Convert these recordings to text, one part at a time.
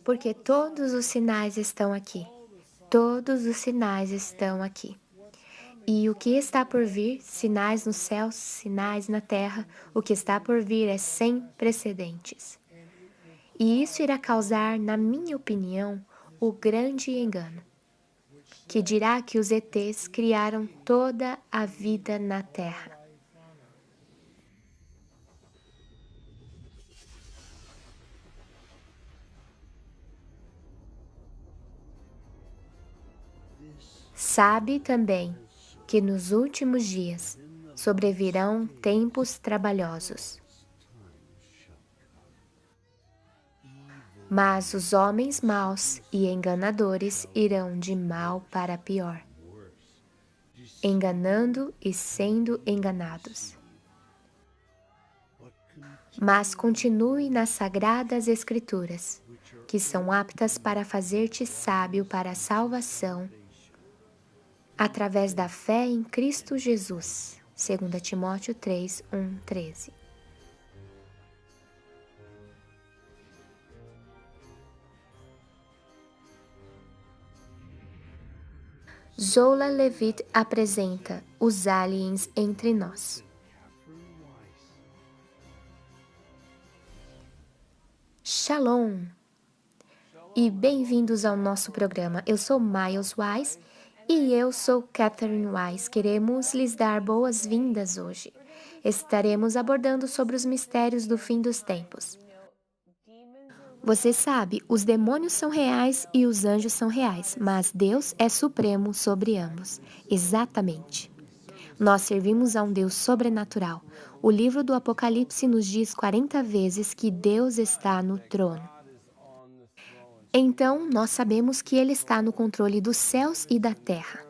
Porque todos os sinais estão aqui. Todos os sinais estão aqui. E o que está por vir, sinais nos céus, sinais na terra, o que está por vir é sem precedentes. E isso irá causar, na minha opinião, o grande engano, que dirá que os ETs criaram toda a vida na terra. Sabe também que nos últimos dias sobrevirão tempos trabalhosos. Mas os homens maus e enganadores irão de mal para pior, enganando e sendo enganados. Mas continue nas sagradas Escrituras, que são aptas para fazer-te sábio para a salvação, através da fé em Cristo Jesus. 2 Timóteo 3, 1, 13. Zola Levitt apresenta os aliens entre nós. Shalom! E bem-vindos ao nosso programa. Eu sou Miles Wise e eu sou Catherine Wise. Queremos lhes dar boas-vindas hoje. Estaremos abordando sobre os mistérios do fim dos tempos. Você sabe, os demônios são reais e os anjos são reais, mas Deus é supremo sobre ambos. Exatamente. Nós servimos a um Deus sobrenatural. O livro do Apocalipse nos diz 40 vezes que Deus está no trono. Então, nós sabemos que Ele está no controle dos céus e da terra.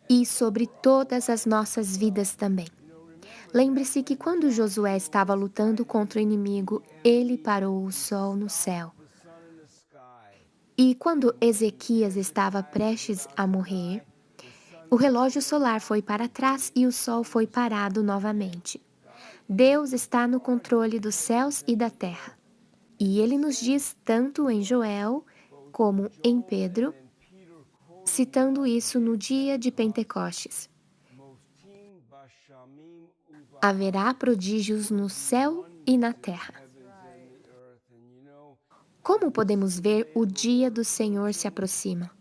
E sobre todas as nossas vidas também. Lembre-se que quando Josué estava lutando contra o inimigo, ele parou o sol no céu. E quando Ezequias estava prestes a morrer, o relógio solar foi para trás e o sol foi parado novamente. Deus está no controle dos céus e da terra. E ele nos diz tanto em Joel como em Pedro, citando isso no dia de Pentecostes. Haverá prodígios no céu e na terra. Como podemos ver, o dia do Senhor se aproxima.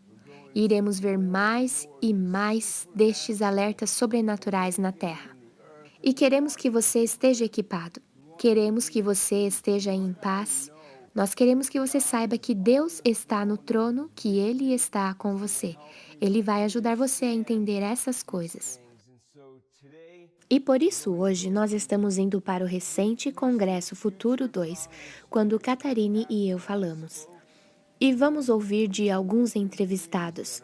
Iremos ver mais e mais destes alertas sobrenaturais na terra. E queremos que você esteja equipado. Queremos que você esteja em paz. Nós queremos que você saiba que Deus está no trono, que Ele está com você. Ele vai ajudar você a entender essas coisas. E por isso hoje nós estamos indo para o recente Congresso Futuro 2, quando Catarine e eu falamos. E vamos ouvir de alguns entrevistados,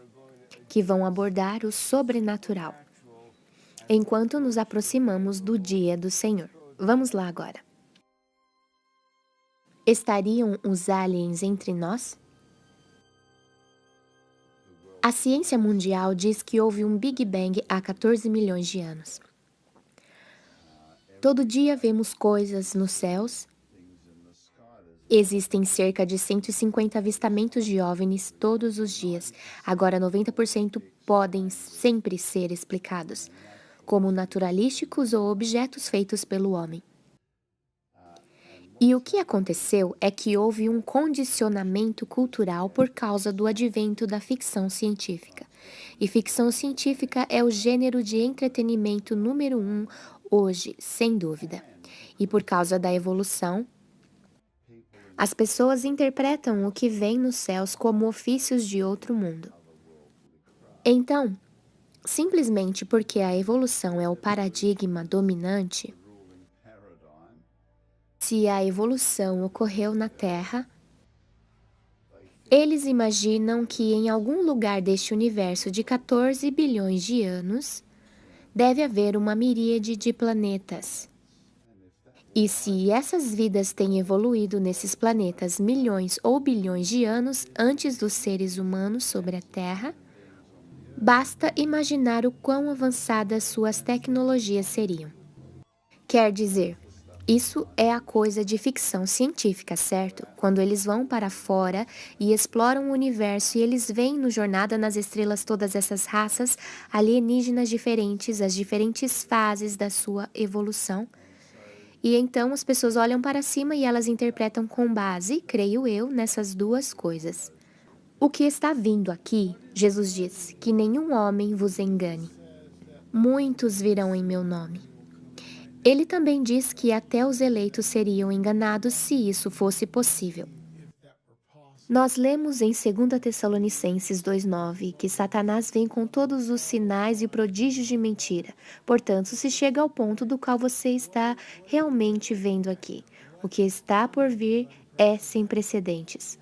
que vão abordar o sobrenatural, enquanto nos aproximamos do dia do Senhor. Vamos lá agora. Estariam os aliens entre nós? A ciência mundial diz que houve um Big Bang há 14 milhões de anos. Todo dia vemos coisas nos céus. Existem cerca de 150 avistamentos de OVNIs todos os dias. Agora 90% podem sempre ser explicados como naturalísticos ou objetos feitos pelo homem. E o que aconteceu é que houve um condicionamento cultural por causa do advento da ficção científica. E ficção científica é o gênero de entretenimento número 1 hoje, sem dúvida. E por causa da evolução, as pessoas interpretam o que vem nos céus como ofícios de outro mundo. Então, simplesmente porque a evolução é o paradigma dominante, se a evolução ocorreu na Terra, eles imaginam que em algum lugar deste universo de 14 bilhões de anos, deve haver uma miríade de planetas. E se essas vidas têm evoluído nesses planetas milhões ou bilhões de anos antes dos seres humanos sobre a Terra, basta imaginar o quão avançadas suas tecnologias seriam. Quer dizer, Isso é a coisa de ficção científica, certo? Quando eles vão para fora e exploram o universo e eles veem no Jornada nas Estrelas todas essas raças alienígenas diferentes, as diferentes fases da sua evolução. E então as pessoas olham para cima e elas interpretam com base, creio eu, nessas duas coisas. O que está vindo aqui, Jesus diz, que nenhum homem vos engane. Muitos virão em meu nome. Ele também diz que até os eleitos seriam enganados se isso fosse possível. Nós lemos em 2 Tessalonicenses 2,9 que Satanás vem com todos os sinais e prodígios de mentira. Portanto, se chega ao ponto do qual você está realmente vendo aqui. O que está por vir é sem precedentes.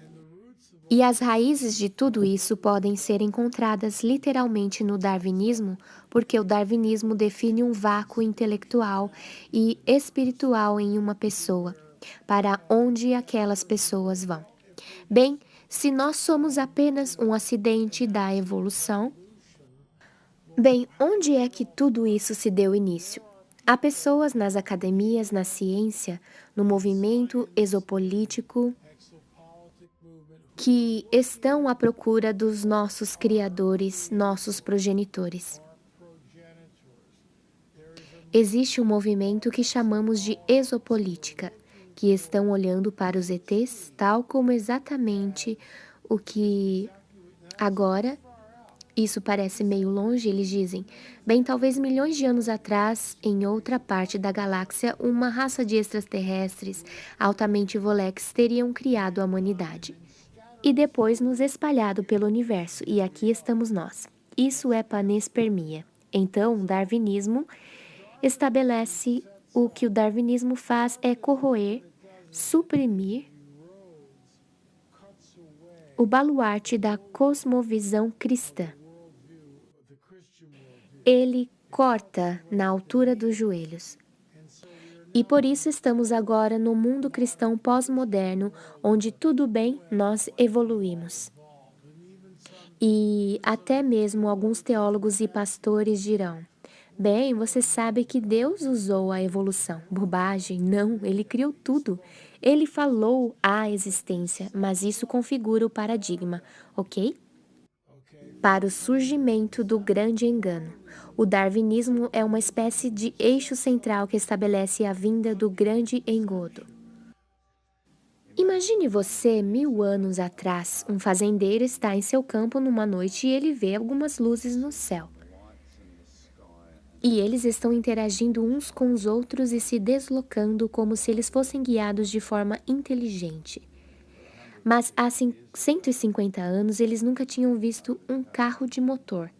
E as raízes de tudo isso podem ser encontradas literalmente no darwinismo, porque o darwinismo define um vácuo intelectual e espiritual em uma pessoa, para onde aquelas pessoas vão. Bem, se nós somos apenas um acidente da evolução, bem, onde é que tudo isso se deu início? Há pessoas nas academias, na ciência, no movimento exopolítico, que estão à procura dos nossos criadores, nossos progenitores. Existe um movimento que chamamos de exopolítica, que estão olhando para os ETs, tal como exatamente o que agora, isso parece meio longe, eles dizem, bem, talvez milhões de anos atrás, em outra parte da galáxia, uma raça de extraterrestres altamente volex teriam criado a humanidade e depois nos espalhado pelo universo, e aqui estamos nós. Isso é panespermia. Então, o darwinismo estabelece o que o darwinismo faz é corroer, suprimir o baluarte da cosmovisão cristã. Ele corta na altura dos joelhos. E por isso estamos agora no mundo cristão pós-moderno, onde tudo bem, nós evoluímos. E até mesmo alguns teólogos e pastores dirão: bem, você sabe que Deus usou a evolução. Bobagem, não, ele criou tudo. Ele falou à existência, mas isso configura o paradigma, ok? Para o surgimento do grande engano. O darwinismo é uma espécie de eixo central que estabelece a vinda do grande engodo. Imagine você, 1000 anos atrás, um fazendeiro está em seu campo numa noite e ele vê algumas luzes no céu. E eles estão interagindo uns com os outros e se deslocando como se eles fossem guiados de forma inteligente. Mas há 150 anos eles nunca tinham visto um carro de motor.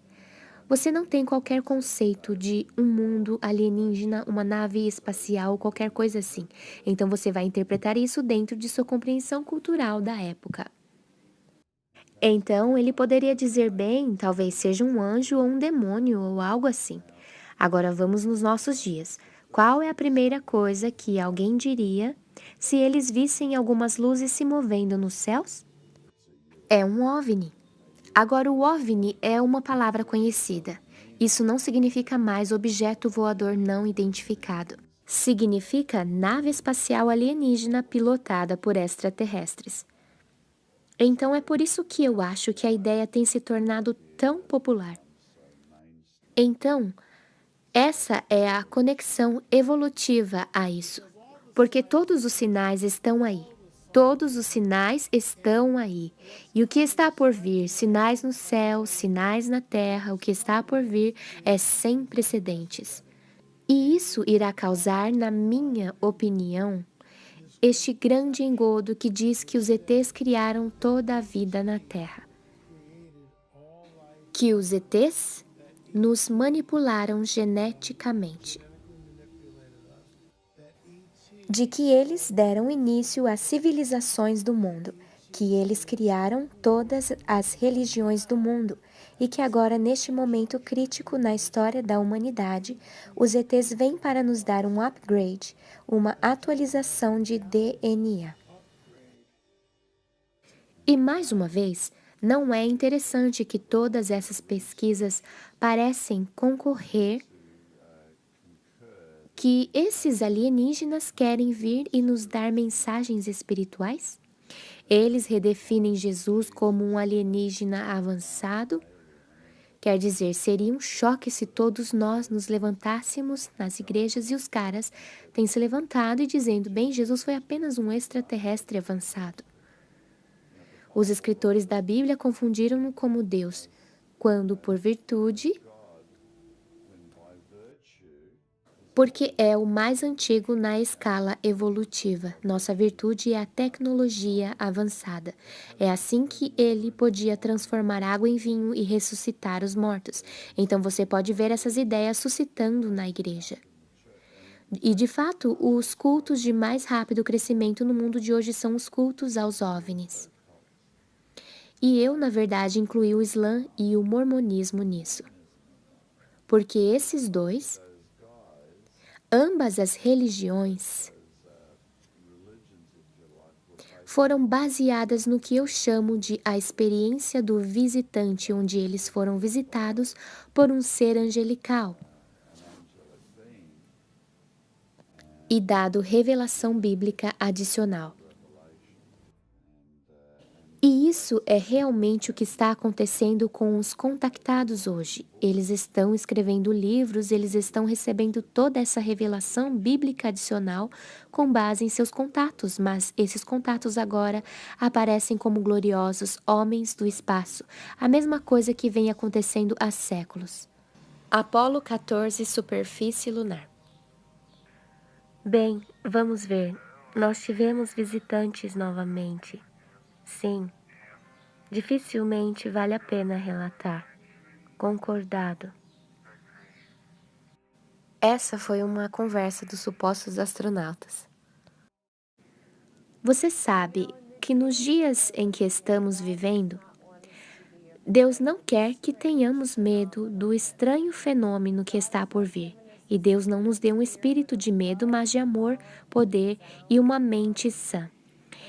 Você não tem qualquer conceito de um mundo alienígena, uma nave espacial, qualquer coisa assim. Então você vai interpretar isso dentro de sua compreensão cultural da época. Então ele poderia dizer bem, talvez seja um anjo ou um demônio ou algo assim. Agora vamos nos nossos dias. Qual é a primeira coisa que alguém diria se eles vissem algumas luzes se movendo nos céus? É um OVNI. Agora, o OVNI é uma palavra conhecida. Isso não significa mais objeto voador não identificado. Significa nave espacial alienígena pilotada por extraterrestres. Então é por isso que eu acho que a ideia tem se tornado tão popular. Então, essa é a conexão evolutiva a isso, porque todos os sinais estão aí. Todos os sinais estão aí. E o que está por vir, sinais no céu, sinais na terra, o que está por vir é sem precedentes. E isso irá causar, na minha opinião, este grande engodo que diz que os ETs criaram toda a vida na Terra. Que os ETs nos manipularam geneticamente. De que eles deram início às civilizações do mundo, que eles criaram todas as religiões do mundo e que agora, neste momento crítico na história da humanidade, os ETs vêm para nos dar um upgrade, uma atualização de DNA. E mais uma vez, não é interessante que todas essas pesquisas parecem concorrer que esses alienígenas querem vir e nos dar mensagens espirituais? Eles redefinem Jesus como um alienígena avançado. Quer dizer, seria um choque se todos nós nos levantássemos nas igrejas e os caras têm se levantado e dizendo, bem, Jesus foi apenas um extraterrestre avançado. Os escritores da Bíblia confundiram-no como Deus, quando por virtude, porque é o mais antigo na escala evolutiva. Nossa virtude é a tecnologia avançada. É assim que ele podia transformar água em vinho e ressuscitar os mortos. Então você pode ver essas ideias suscitando na igreja. E de fato, os cultos de mais rápido crescimento no mundo de hoje são os cultos aos OVNIs. E eu, na verdade, incluí o Islã e o mormonismo nisso. Porque esses dois, ambas as religiões, foram baseadas no que eu chamo de a experiência do visitante, onde eles foram visitados por um ser angelical e dado revelação bíblica adicional. E isso é realmente o que está acontecendo com os contactados hoje. Eles estão escrevendo livros, eles estão recebendo toda essa revelação bíblica adicional com base em seus contatos, mas esses contatos agora aparecem como gloriosos homens do espaço, a mesma coisa que vem acontecendo há séculos. Apolo 14, superfície lunar. Bem, vamos ver. Nós tivemos visitantes novamente. Sim. Dificilmente vale a pena relatar. Concordado. Essa foi uma conversa dos supostos astronautas. Você sabe que nos dias em que estamos vivendo, Deus não quer que tenhamos medo do estranho fenômeno que está por vir. E Deus não nos deu um espírito de medo, mas de amor, poder e uma mente sã.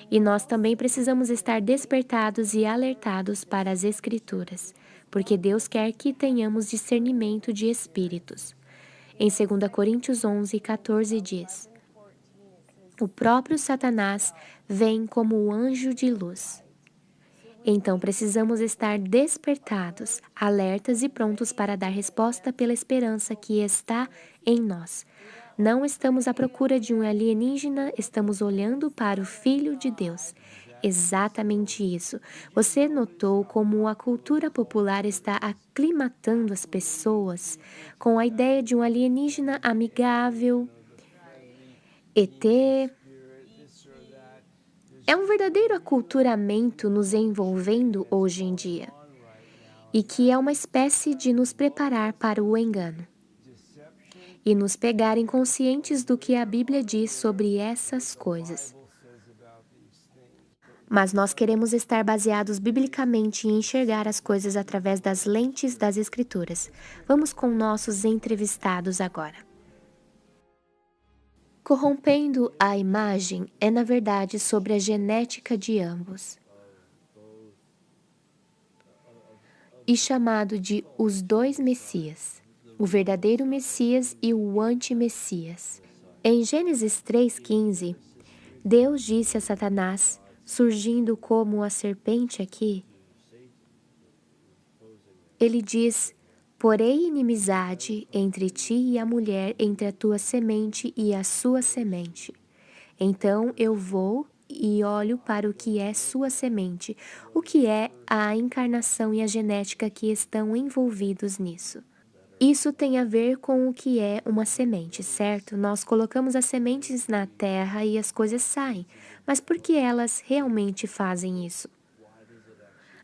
E nós também precisamos estar despertados e alertados para as Escrituras, porque Deus quer que tenhamos discernimento de espíritos. Em 2 Coríntios 11, 14 diz: o próprio Satanás vem como o anjo de luz. Então precisamos estar despertados, alertas e prontos para dar resposta pela esperança que está em nós. Não estamos à procura de um alienígena, estamos olhando para o Filho de Deus. Exatamente isso. Você notou como a cultura popular está aclimatando as pessoas com a ideia de um alienígena amigável, ET. É um verdadeiro aculturamento nos envolvendo hoje em dia, e que é uma espécie de nos preparar para o engano e nos pegarem conscientes do que a Bíblia diz sobre essas coisas. Mas nós queremos estar baseados biblicamente e enxergar as coisas através das lentes das Escrituras. Vamos com nossos entrevistados agora. Corrompendo a imagem é, na verdade, sobre a genética de ambos. E chamado de os dois Messias, o verdadeiro Messias e o anti-Messias. Em Gênesis 3,15, Deus disse a Satanás, surgindo como a serpente aqui, ele diz: porém inimizade entre ti e a mulher, entre a tua semente e a sua semente. Então eu vou e olho para o que é sua semente, o que é a encarnação e a genética que estão envolvidos nisso. Isso tem a ver com o que é uma semente, certo? Nós colocamos as sementes na terra e as coisas saem, mas por que elas realmente fazem isso?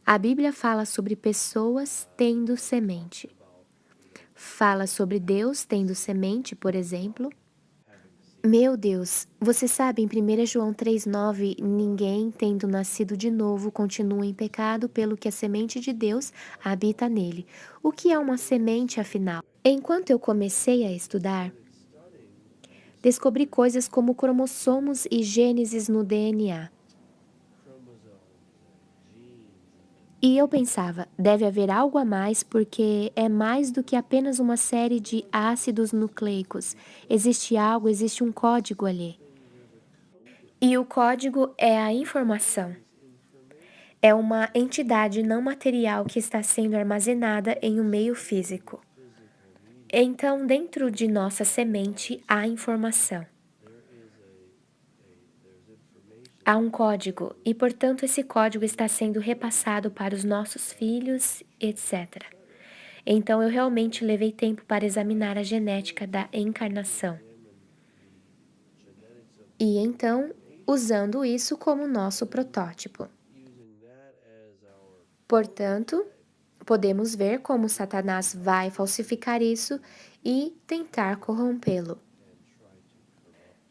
A Bíblia fala sobre pessoas tendo semente. Fala sobre Deus tendo semente, por exemplo. Meu Deus, você sabe, em 1 João 3,9, ninguém, tendo nascido de novo, continua em pecado, pelo que a semente de Deus habita nele. O que é uma semente, afinal? Enquanto eu comecei a estudar, descobri coisas como cromossomos e gênesis no DNA. E eu pensava, deve haver algo a mais porque é mais do que apenas uma série de ácidos nucleicos. Existe algo, existe um código ali. E o código é a informação. É uma entidade não material que está sendo armazenada em um meio físico. Então, dentro de nossa semente há informação. Há um código e, portanto, esse código está sendo repassado para os nossos filhos, etc. Então, eu realmente levei tempo para examinar a genética da encarnação. E então, usando isso como nosso protótipo. Portanto, podemos ver como Satanás vai falsificar isso e tentar corrompê-lo.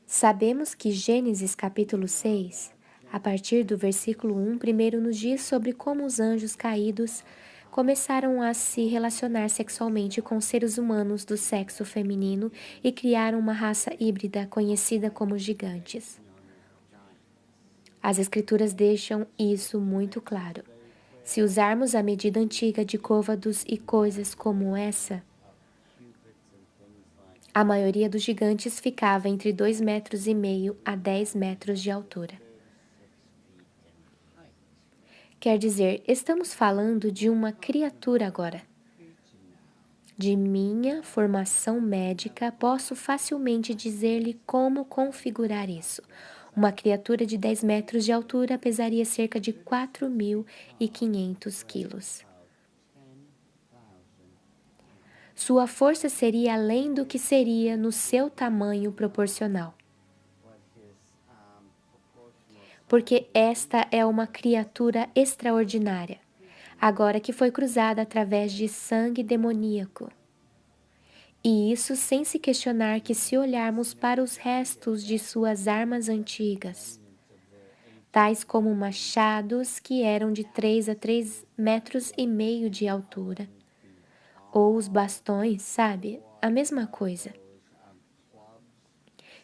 Sabemos que Gênesis capítulo 6, a partir do versículo 1, primeiro nos diz sobre como os anjos caídos começaram a se relacionar sexualmente com seres humanos do sexo feminino e criaram uma raça híbrida conhecida como gigantes. As escrituras deixam isso muito claro. Se usarmos a medida antiga de côvados e coisas como essa, a maioria dos gigantes ficava entre 2,5 metros a 10 metros de altura. Quer dizer, estamos falando de uma criatura agora. De minha formação médica, posso facilmente dizer-lhe como configurar isso. Uma criatura de 10 metros de altura pesaria cerca de 4.500 quilos. Sua força seria além do que seria no seu tamanho proporcional. Porque esta é uma criatura extraordinária, agora que foi cruzada através de sangue demoníaco. E isso sem se questionar que se olharmos para os restos de suas armas antigas, tais como machados que eram de 3 a 3,5 metros de altura, ou os bastões, sabe? A mesma coisa.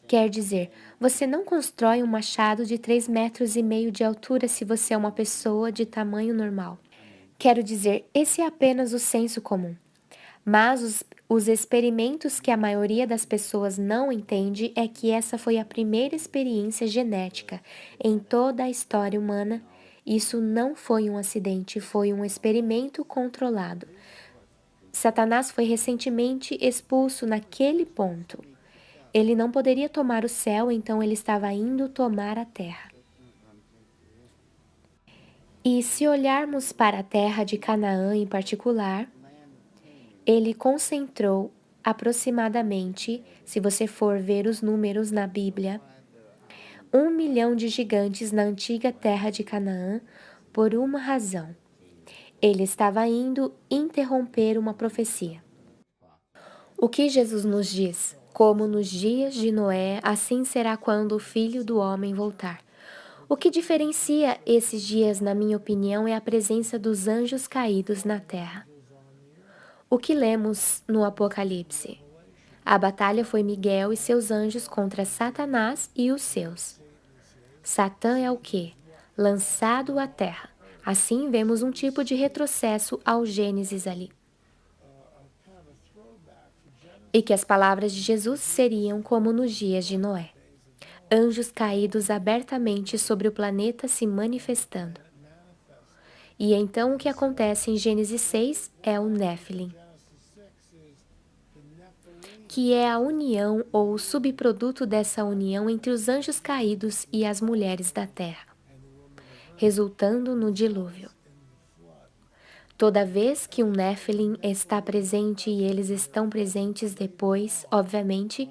Quer dizer, você não constrói um machado de 3,5 metros de altura se você é uma pessoa de tamanho normal. Quero dizer, esse é apenas o senso comum. Mas os experimentos que a maioria das pessoas não entende é que essa foi a primeira experiência genética em toda a história humana. Isso não foi um acidente, foi um experimento controlado. Satanás foi recentemente expulso naquele ponto. Ele não poderia tomar o céu, então ele estava indo tomar a terra. E se olharmos para a terra de Canaã em particular, ele concentrou aproximadamente, se você for ver os números na Bíblia, 1 milhão de gigantes na antiga terra de Canaã por uma razão. Ele estava indo interromper uma profecia. O que Jesus nos diz? Como nos dias de Noé, assim será quando o Filho do Homem voltar. O que diferencia esses dias, na minha opinião, é a presença dos anjos caídos na terra. O que lemos no Apocalipse? A batalha foi Miguel e seus anjos contra Satanás e os seus. Satã é o quê? Lançado à terra. Assim vemos um tipo de retrocesso ao Gênesis ali. E que as palavras de Jesus seriam como nos dias de Noé. Anjos caídos abertamente sobre o planeta se manifestando. E então o que acontece em Gênesis 6 é o Néfilim, que é a união ou o subproduto dessa união entre os anjos caídos e as mulheres da terra, resultando no dilúvio. Toda vez que um Néfilim está presente e eles estão presentes depois, obviamente,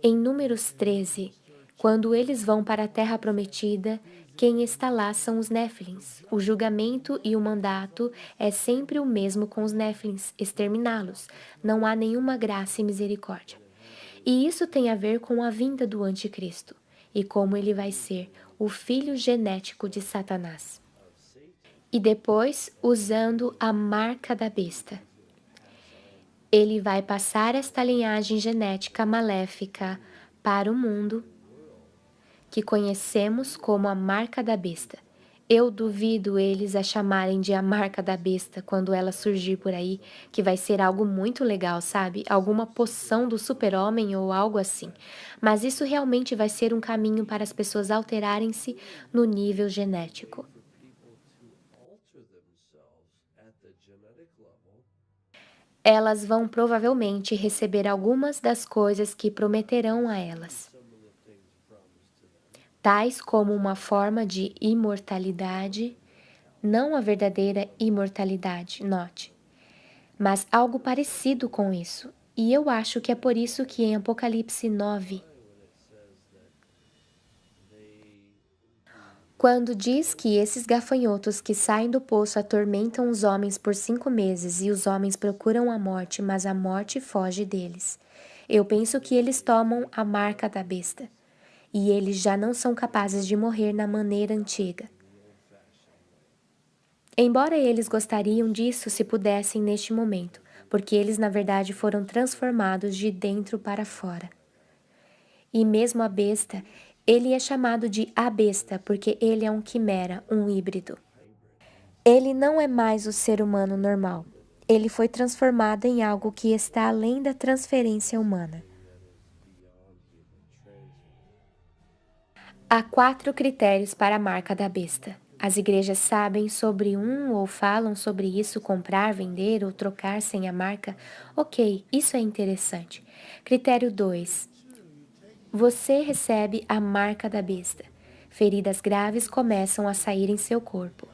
em Números 13, quando eles vão para a terra prometida, quem está lá são os Néfilins. O julgamento e o mandato é sempre o mesmo com os Néfilins, exterminá-los. Não há nenhuma graça e misericórdia. E isso tem a ver com a vinda do anticristo e como ele vai ser o filho genético de Satanás. E depois, usando a marca da besta, ele vai passar esta linhagem genética maléfica para o mundo que conhecemos como a marca da besta. Eu duvido eles a chamarem de a marca da besta quando ela surgir por aí, que vai ser algo muito legal, sabe? Alguma poção do super-homem ou algo assim. Mas isso realmente vai ser um caminho para as pessoas alterarem-se no nível genético. for people to alter themselves at the genetic level. Elas vão provavelmente receber algumas das coisas que prometerão a elas, Some of the things promised to them. tais como uma forma de imortalidade, não a verdadeira imortalidade, note, mas algo parecido com isso. E eu acho que é por isso que em Apocalipse 9, When it says that they, quando diz que esses gafanhotos que saem do poço atormentam os homens por 5 meses e os homens procuram a morte, mas a morte foge deles. Eu penso que eles tomam a marca da besta. E eles já não são capazes de morrer na maneira antiga. Embora eles gostariam disso se pudessem neste momento, porque eles na verdade foram transformados de dentro para fora. E mesmo a besta, ele é chamado de a besta porque ele é um quimera, um híbrido. Ele não é mais o ser humano normal. Ele foi transformado em algo que está além da transferência humana. beyond human transfer. Há 4 critérios para a marca da besta. As igrejas sabem sobre um ou falam sobre isso, comprar, vender ou trocar sem a marca? Ok, isso é interessante. Critério 2. Você recebe a marca da besta. Feridas graves começam a sair em seu corpo.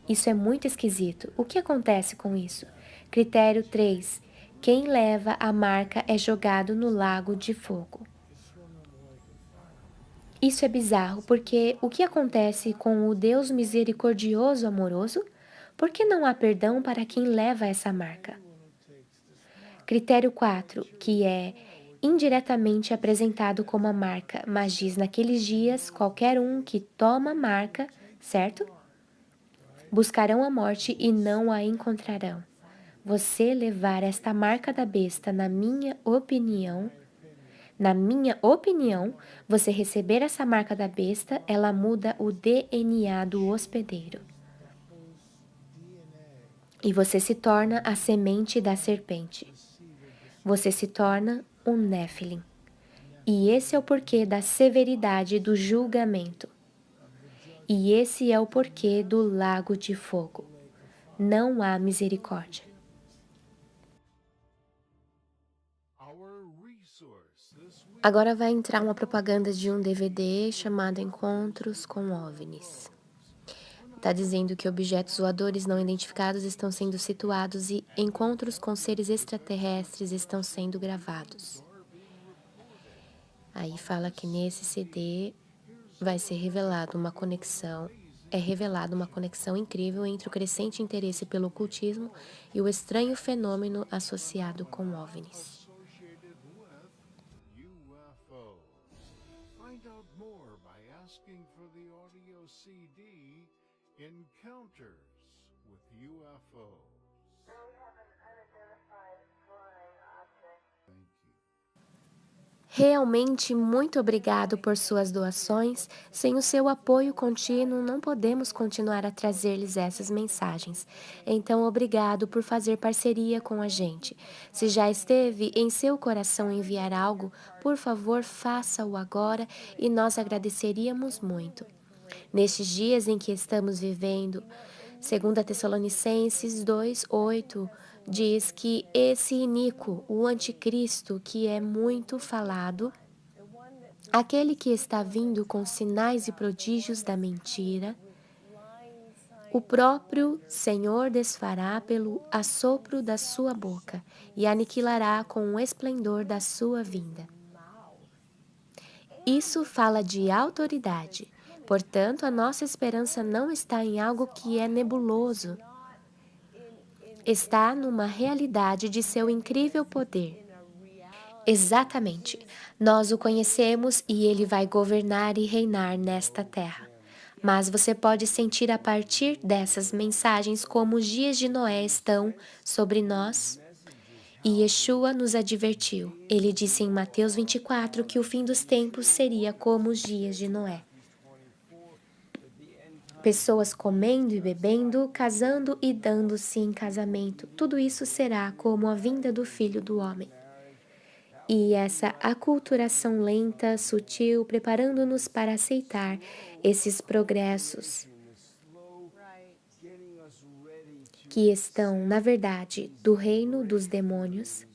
Isso é muito esquisito. O que acontece com isso? Critério 3. Quem leva a marca é jogado no lago de fogo. Isso é bizarro, porque o que acontece com o Deus misericordioso amoroso? Por que não há perdão para quem leva essa marca? Critério 4, que é indiretamente apresentado como a marca, mas diz naqueles dias qualquer um que toma a marca, certo? Buscarão a morte e não a encontrarão. Você levar esta marca da besta, na minha opinião, você receber essa marca da besta, ela muda o DNA do hospedeiro. E você se torna a semente da serpente. Você se torna um Nephilim. E esse é o porquê da severidade do julgamento. E esse é o porquê do lago de fogo. Não há misericórdia. Our resource this week. Agora vai entrar uma propaganda de um DVD chamado Encontros com OVNIs. Está dizendo que objetos voadores não identificados estão sendo situados e encontros com seres extraterrestres estão sendo gravados. Aí fala que nesse CD vai ser revelada uma conexão incrível entre o crescente interesse pelo ocultismo e o estranho fenômeno associado com OVNIs. Associated with UFOs. Find out more by asking for the audio CD Encounters with UFOs. Thank you. Realmente muito obrigado por suas doações. Sem o seu apoio contínuo, não podemos continuar a trazer-lhes essas mensagens. Então, obrigado por fazer parceria com a gente. Se já esteve em seu coração enviar algo, por favor, faça-o agora e nós agradeceríamos muito. Nestes dias em que estamos vivendo, 2 Tessalonicenses 2:8 diz que esse iníquo, o anticristo, que é muito falado, aquele que está vindo com sinais e prodígios da mentira, o próprio Senhor desfará pelo assopro da sua boca e aniquilará com o esplendor da sua vinda. Isso fala de autoridade. Portanto, a nossa esperança não está em algo que é nebuloso. Está numa realidade de seu incrível poder. Exatamente. Nós o conhecemos e ele vai governar e reinar nesta terra. Mas você pode sentir a partir dessas mensagens como os dias de Noé estão sobre nós. E Yeshua nos advertiu. Ele disse em Mateus 24 que o fim dos tempos seria como os dias de Noé. Pessoas comendo e bebendo, casando e dando-se em casamento. Tudo isso será como a vinda do Filho do Homem. E essa aculturação lenta, sutil, preparando-nos para aceitar esses progressos que estão, na verdade, do reino dos demônios.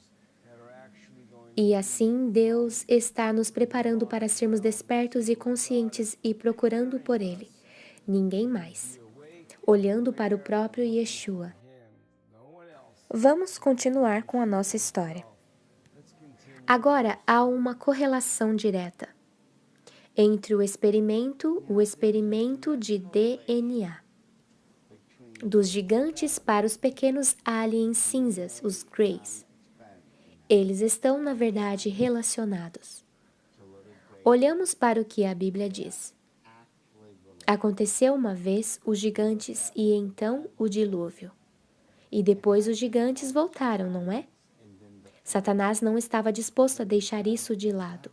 E assim Deus está nos preparando para sermos despertos e conscientes e procurando por Ele, ninguém mais, olhando para o próprio Yeshua. Vamos continuar com a nossa história. Agora há uma correlação direta entre o experimento de DNA, dos gigantes para os pequenos aliens cinzas, os Greys. Eles estão, na verdade, relacionados. Olhamos para o que a Bíblia diz. Aconteceu uma vez os gigantes e então o dilúvio. E depois os gigantes voltaram, não é? Satanás não estava disposto a deixar isso de lado.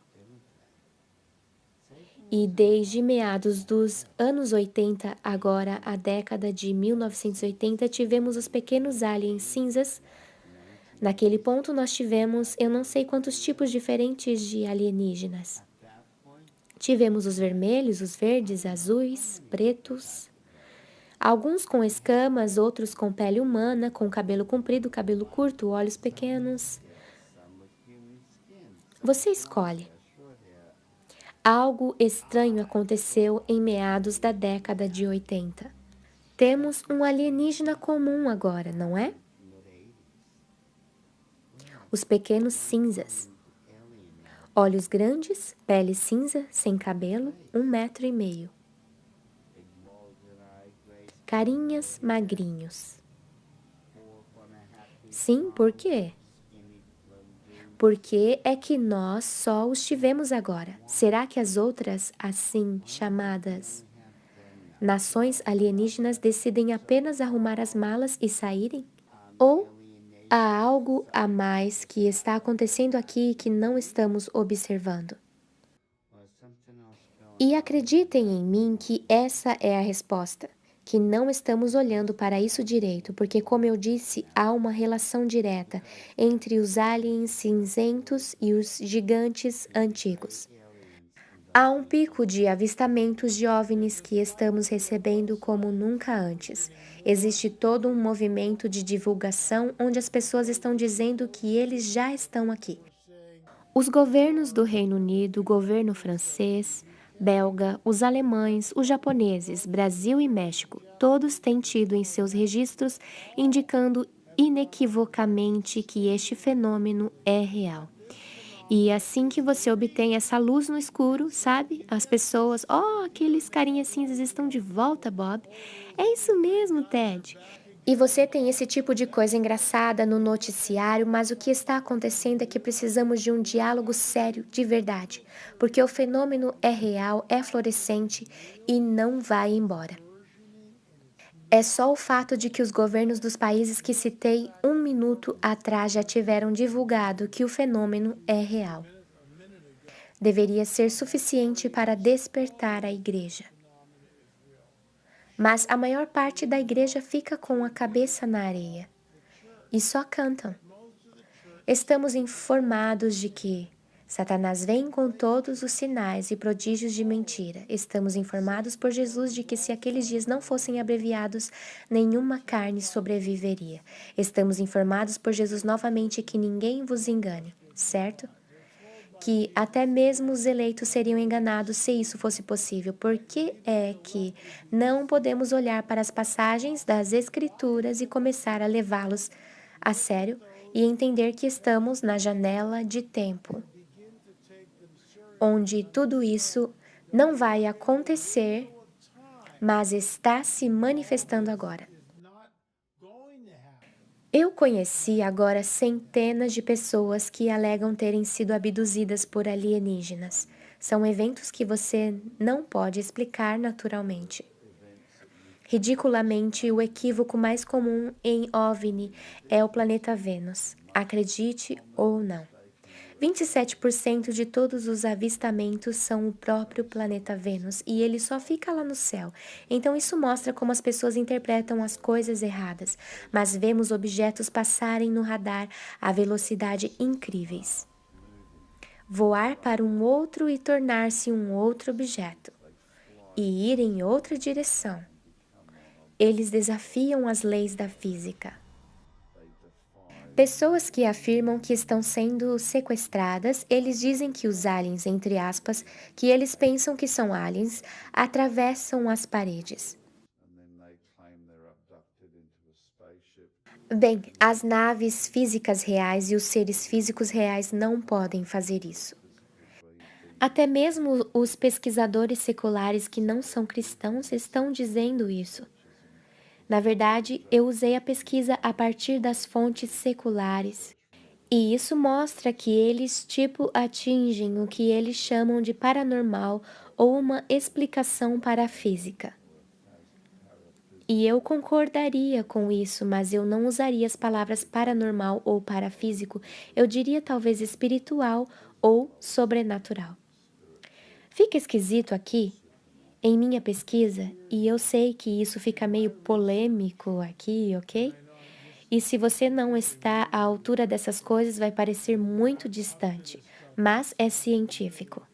E desde meados dos anos 80, agora a década de 1980, tivemos os pequenos aliens cinzas. Naquele ponto nós tivemos eu não sei quantos tipos diferentes de alienígenas. Tivemos os vermelhos, os verdes, azuis, pretos, alguns com escamas, outros com pele humana, com cabelo comprido, cabelo curto, olhos pequenos. Você escolhe. Algo estranho aconteceu em meados da década de 80. Temos um alienígena comum agora, não é? Os pequenos cinzas. Olhos grandes, pele cinza, sem cabelo, 1,5 metro. Carinhas magrinhos. Sim, por quê? Porque é que nós só os tivemos agora. Será que as outras, assim chamadas nações alienígenas, decidem apenas arrumar as malas e saírem? Ou há algo a mais que está acontecendo aqui que não estamos observando? E acreditem em mim que essa é a resposta, que não estamos olhando para isso direito, porque, como eu disse, há uma relação direta entre os aliens cinzentos e os gigantes antigos. Há um pico de avistamentos de OVNIs que estamos recebendo como nunca antes. Existe todo um movimento de divulgação onde as pessoas estão dizendo que eles já estão aqui. Os governos do Reino Unido, o governo francês, belga, os alemães, os japoneses, Brasil e México, todos têm tido em seus registros indicando inequivocamente que este fenômeno é real. E assim que você obtém essa luz no escuro, sabe? As pessoas, aqueles carinhas cinzas estão de volta, Bob. É isso mesmo, Ted. E você tem esse tipo de coisa engraçada no noticiário, mas o que está acontecendo é que precisamos de um diálogo sério, de verdade, porque o fenômeno é real, é florescente e não vai embora. É só o fato de que os governos dos países que citei 1 minuto atrás já tiveram divulgado que o fenômeno é real. Deveria ser suficiente para despertar a igreja. Mas a maior parte da igreja fica com a cabeça na areia e só cantam. Estamos informados de que Satanás vem com todos os sinais e prodígios de mentira. Estamos informados por Jesus de que se aqueles dias não fossem abreviados, nenhuma carne sobreviveria. Estamos informados por Jesus novamente que ninguém vos engane, certo? Que até mesmo os eleitos seriam enganados se isso fosse possível. Por que é que não podemos olhar para as passagens das Escrituras e começar a levá-los a sério e entender que estamos na janela de tempo, onde tudo isso não vai acontecer, mas está se manifestando agora? Eu conheci agora centenas de pessoas que alegam terem sido abduzidas por alienígenas. São eventos que você não pode explicar naturalmente. Ridiculamente, o equívoco mais comum em OVNI é o planeta Vênus. Acredite ou não. 27% de todos os avistamentos são o próprio planeta Vênus e ele só fica lá no céu. Então isso mostra como as pessoas interpretam as coisas erradas, mas vemos objetos passarem no radar a velocidade incríveis. Voar para um outro e tornar-se um outro objeto, e ir em outra direção. Eles desafiam as leis da física. Pessoas que afirmam que estão sendo sequestradas, eles dizem que os aliens, entre aspas, que eles pensam que são aliens, atravessam as paredes. Bem, as naves físicas reais e os seres físicos reais não podem fazer isso. Até mesmo os pesquisadores seculares que não são cristãos estão dizendo isso. Na verdade, eu usei a pesquisa a partir das fontes seculares. E isso mostra que eles atingem o que eles chamam de paranormal ou uma explicação para a física. E eu concordaria com isso, mas eu não usaria as palavras paranormal ou parafísico, eu diria talvez espiritual ou sobrenatural. Fica esquisito aqui, em minha pesquisa, e eu sei que isso fica meio polêmico aqui, ok? E se você não está à altura dessas coisas, vai parecer muito distante, mas é científico.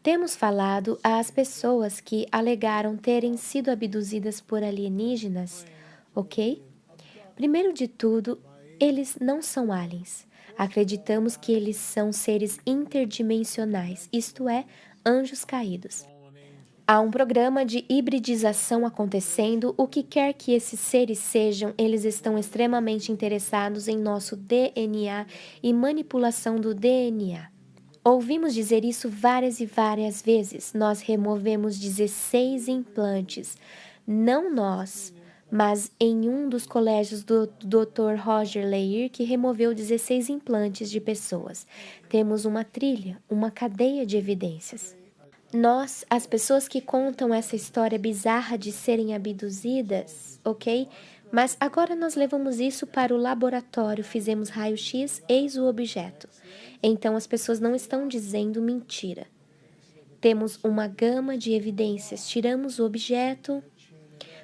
Temos falado às pessoas que alegaram terem sido abduzidas por alienígenas, ok? Primeiro de tudo, eles não são aliens. Acreditamos que eles são seres interdimensionais, isto é, anjos caídos. Há um programa de hibridização acontecendo, o que quer que esses seres sejam, eles estão extremamente interessados em nosso DNA e manipulação do DNA. Ouvimos dizer isso várias e várias vezes. Nós removemos 16 implantes, não nós, mas em um dos colégios do Dr. Roger Leir, que removeu 16 implantes de pessoas. Temos uma trilha, uma cadeia de evidências. Nós, as pessoas que contam essa história bizarra de serem abduzidas, ok? Mas agora nós levamos isso para o laboratório, fizemos raio-x, eis o objeto. Então as pessoas não estão dizendo mentira. Temos uma gama de evidências, tiramos o objeto,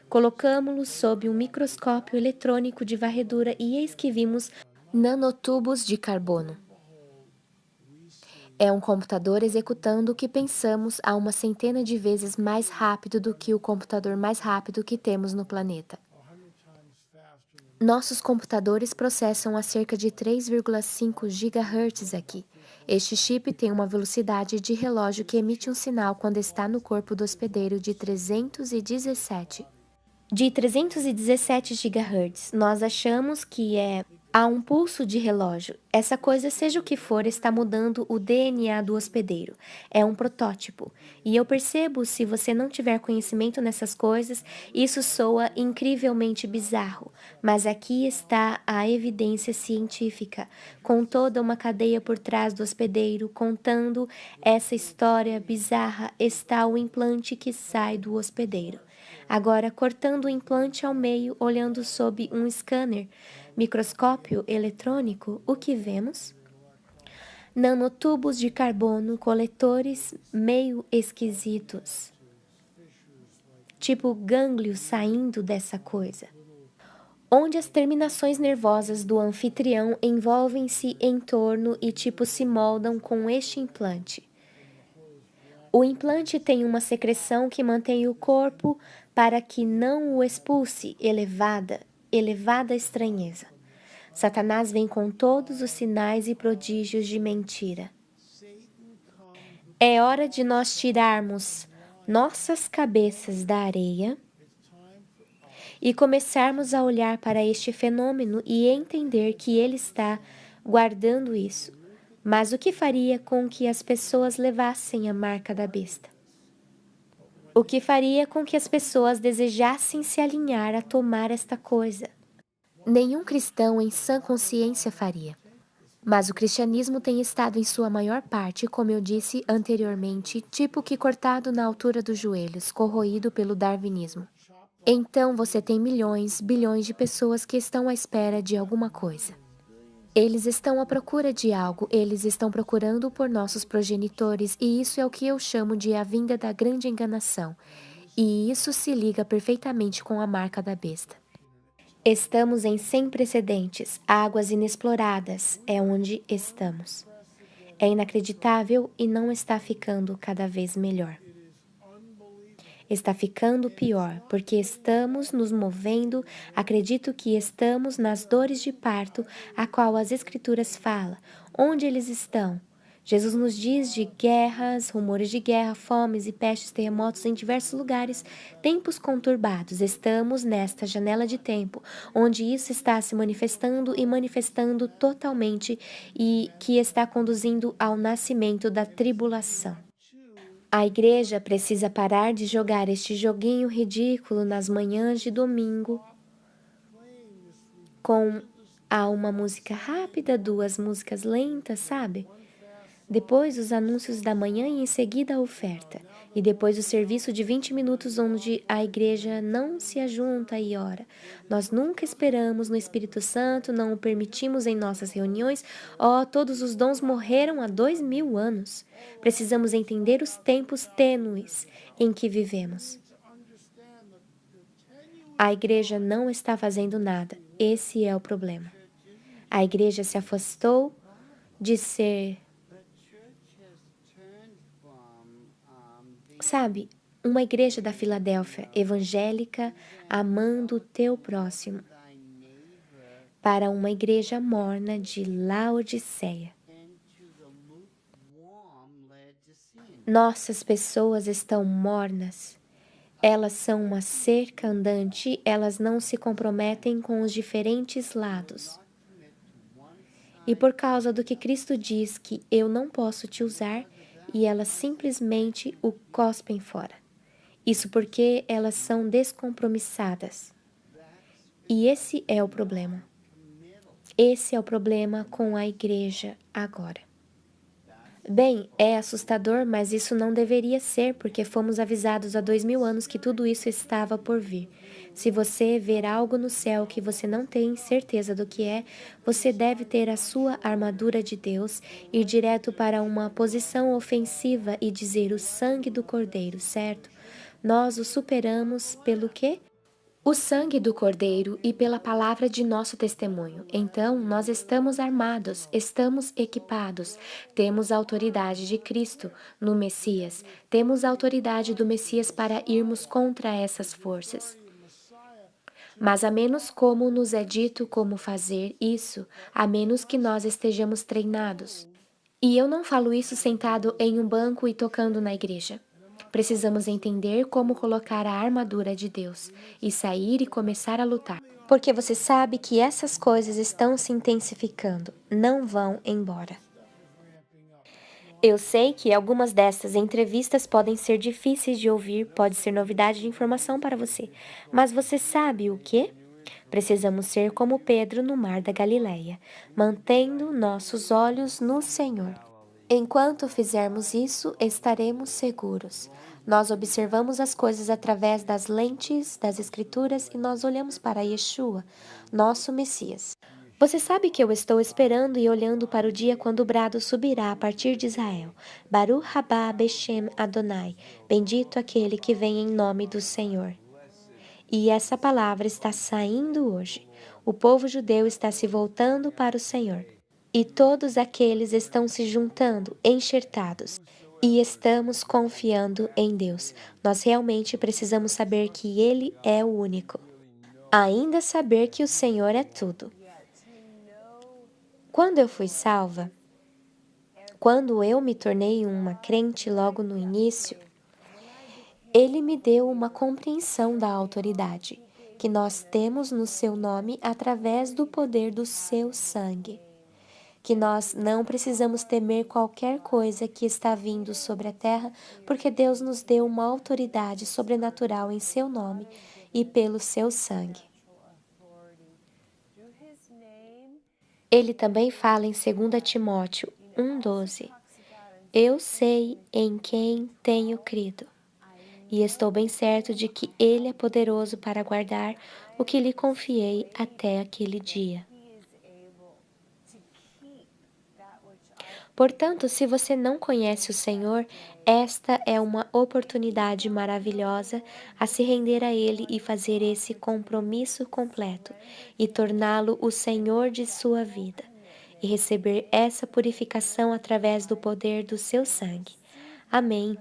colocamos-lo sob um microscópio eletrônico de varredura e eis que vimos nanotubos de carbono. É um computador executando o que pensamos a uma centena de vezes mais rápido do que o computador mais rápido que temos no planeta. Nossos computadores processam a cerca de 3,5 GHz aqui. Este chip tem uma velocidade de relógio que emite um sinal quando está no corpo do hospedeiro de 317 GHz. Nós achamos que há um pulso de relógio. Essa coisa, seja o que for, está mudando o DNA do hospedeiro. É um protótipo. E eu percebo, se você não tiver conhecimento nessas coisas, isso soa incrivelmente bizarro. Mas aqui está a evidência científica, com toda uma cadeia por trás do hospedeiro, contando essa história bizarra, está o implante que sai do hospedeiro. Agora, cortando o implante ao meio, olhando sob um scanner, microscópio eletrônico, o que vemos? Nanotubos de carbono, coletores meio esquisitos. Tipo gânglios saindo dessa coisa. Onde as terminações nervosas do anfitrião envolvem-se em torno e se moldam com este implante. O implante tem uma secreção que mantém o corpo para que não o expulse, elevada estranheza. Satanás vem com todos os sinais e prodígios de mentira. É hora de nós tirarmos nossas cabeças da areia e começarmos a olhar para este fenômeno e entender que ele está guardando isso. Mas o que faria com que as pessoas levassem a marca da besta? O que faria com que as pessoas desejassem se alinhar a tomar esta coisa? Nenhum cristão em sã consciência faria. Mas o cristianismo tem estado em sua maior parte, como eu disse anteriormente, que cortado na altura dos joelhos, corroído pelo darwinismo. Então você tem milhões, bilhões de pessoas que estão à espera de alguma coisa. Eles estão à procura de algo, eles estão procurando por nossos progenitores, e isso é o que eu chamo de a vinda da grande enganação. E isso se liga perfeitamente com a marca da besta. Estamos em sem precedentes, águas inexploradas é onde estamos. É inacreditável e não está ficando cada vez melhor. Está ficando pior, porque estamos nos movendo, acredito que estamos nas dores de parto, a qual as Escrituras falam. Onde eles estão? Jesus nos diz de guerras, rumores de guerra, fomes e pestes, terremotos em diversos lugares, tempos conturbados. Estamos nesta janela de tempo, onde isso está se manifestando e manifestando totalmente e que está conduzindo ao nascimento da tribulação. A igreja precisa parar de jogar este joguinho ridículo nas manhãs de domingo com uma música rápida, duas músicas lentas, sabe? Depois os anúncios da manhã e em seguida a oferta. E depois o serviço de 20 minutos onde a igreja não se ajunta e ora. Nós nunca esperamos no Espírito Santo, não o permitimos em nossas reuniões. Oh, todos os dons morreram há 2000 anos. Precisamos entender os tempos tênues em que vivemos. A igreja não está fazendo nada. Esse é o problema. A igreja se afastou de ser, sabe, uma igreja da Filadélfia, evangélica, amando o teu próximo, para uma igreja morna de Laodiceia. Nossas pessoas estão mornas. Elas são uma cerca andante, elas não se comprometem com os diferentes lados. E por causa do que Cristo diz que eu não posso te usar, e elas simplesmente o cospem fora. Isso porque elas são descompromissadas. E esse é o problema. Esse é o problema com a igreja agora. Bem, é assustador, mas isso não deveria ser, porque fomos avisados há 2000 anos que tudo isso estava por vir. Se você ver algo no céu que você não tem certeza do que é, você deve ter a sua armadura de Deus, ir direto para uma posição ofensiva e dizer o sangue do Cordeiro, certo? Nós o superamos pelo quê? O sangue do Cordeiro e pela palavra de nosso testemunho. Então, nós estamos armados, estamos equipados, temos a autoridade de Cristo no Messias, temos a autoridade do Messias para irmos contra essas forças. Mas a menos como nos é dito como fazer isso, a menos que nós estejamos treinados. E eu não falo isso sentado em um banco e tocando na igreja. Precisamos entender como colocar a armadura de Deus e sair e começar a lutar. Porque você sabe que essas coisas estão se intensificando, não vão embora. Eu sei que algumas dessas entrevistas podem ser difíceis de ouvir, pode ser novidade de informação para você, mas você sabe o quê? Precisamos ser como Pedro no mar da Galileia, mantendo nossos olhos no Senhor. Enquanto fizermos isso, estaremos seguros. Nós observamos as coisas através das lentes das Escrituras e nós olhamos para Yeshua, nosso Messias. Você sabe que eu estou esperando e olhando para o dia quando o brado subirá a partir de Israel. Baruch rabá Beshem Adonai, bendito aquele que vem em nome do Senhor. E essa palavra está saindo hoje. O povo judeu está se voltando para o Senhor. E todos aqueles estão se juntando, enxertados. E estamos confiando em Deus. Nós realmente precisamos saber que Ele é o único. Ainda saber que o Senhor é tudo. Quando eu fui salva, quando eu me tornei uma crente logo no início, Ele me deu uma compreensão da autoridade que nós temos no seu nome através do poder do seu sangue. Que nós não precisamos temer qualquer coisa que está vindo sobre a terra, porque Deus nos deu uma autoridade sobrenatural em seu nome e pelo seu sangue. Ele também fala em 2 Timóteo 1,12. Eu sei em quem tenho crido, e estou bem certo de que Ele é poderoso para guardar o que lhe confiei até aquele dia. Portanto, se você não conhece o Senhor, esta é uma oportunidade maravilhosa a se render a Ele e fazer esse compromisso completo e torná-lo o Senhor de sua vida e receber essa purificação através do poder do seu sangue. Amém.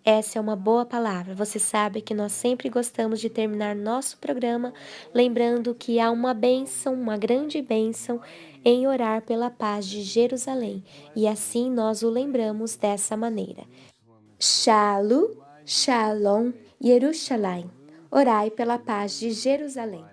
Essa é uma boa palavra. Você sabe que nós sempre gostamos de terminar nosso programa lembrando que há uma bênção, uma grande bênção, em orar pela paz de Jerusalém. E assim nós o lembramos dessa maneira. Shalom, Shalom, Yerushalayim. Orai pela paz de Jerusalém.